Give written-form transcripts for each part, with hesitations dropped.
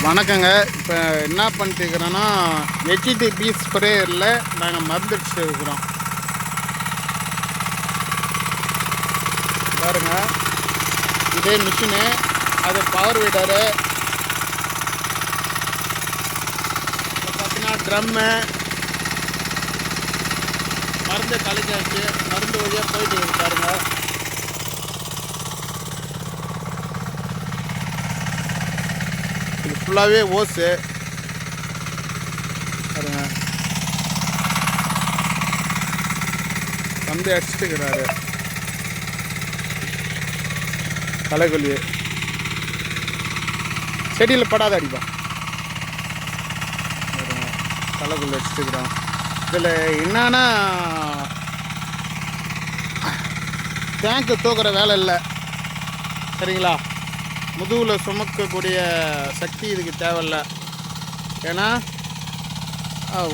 வணக்கங்க. இப்போ என்ன பண்ணிட்டுருக்கிறோன்னா ஹெச்டி பீஸ் ஸ்ப்ரேயரில் நாங்கள் மருந்து அடிச்சுட்டு இருக்கிறோம். பாருங்க, இதே மிஷினு, அது பவர் வீடரு, பார்த்தீங்கன்னா ட்ரம்மு, மருந்து கலைக்காச்சு, மருந்து வழியாக போயிட்டு இருக்கு பாருங்க. இது ஃபுல்லாகவே ஓஸு பாருங்க. தம்பி அடிச்சுட்டுக்கிறாரு களைக்கொல்லி. செடியில் படாத அடிப்பா. களைக்கொல்லி அடிச்சுட்டுக்கிறோம். இதில் என்னன்னா டேங்க்கு தூக்குற வேலை இல்லை, சரிங்களா? முதுகில் சுமக்கக்கூடிய சக்தி இதுக்கு தேவையில்லை. ஏன்னா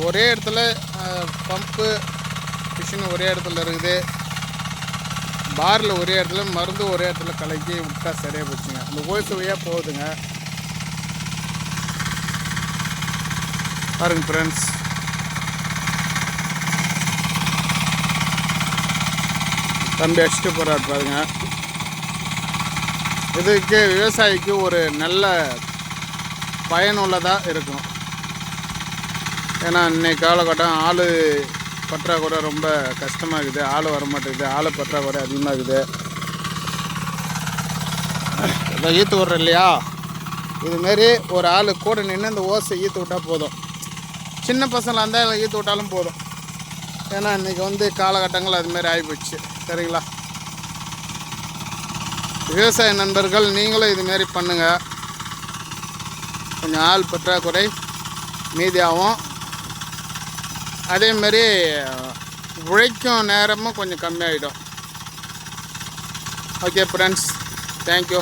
ஒரே இடத்துல பம்பு மிஷின் ஒரே இடத்துல இருக்குது, பாரில் ஒரே இடத்துல, மருந்து ஒரே இடத்துல கலக்கி விட்டா சரியாக போச்சுங்க. அந்த ஓய்ஸ் வழியாக போகுதுங்க. பாருங்க ஃப்ரெண்ட்ஸ், தம்பி அடிச்சுட்டு போகிறார் பாருங்க. இதுக்கு விவசாயிக்கு ஒரு நல்ல பயனுள்ளதாக இருக்கும். ஏன்னா இன்னைக்கு காலகட்டம் ஆள் பற்றாக்குறை ரொம்ப கஷ்டமாக இருக்குது. ஆள் வரமாட்டேங்குது, ஆள் பற்றாக்குறை அதிகமாக இருக்குது. இதை ஈத்து விட்றோம் இல்லையா, இதுமாரி ஒரு ஆள் கூட நின்று இந்த ஓசை ஈத்து விட்டால் போதும். சின்ன பசங்களாக இருந்தால் ஈத்து விட்டாலும் போதும். ஏன்னா இன்றைக்கி காலகட்டங்கள் அதுமாரி ஆகிப்போச்சு, சரிங்களா? விவசாய நண்பர்கள் நீங்களும் இதுமாரி பண்ணுங்கள். கொஞ்சம் ஆள் பற்றாக்குறை மீதியாகும். அதேமாரி உழைக்கும் நேரமும் கொஞ்சம் கம்மியாகிடும். Okay friends, thank you.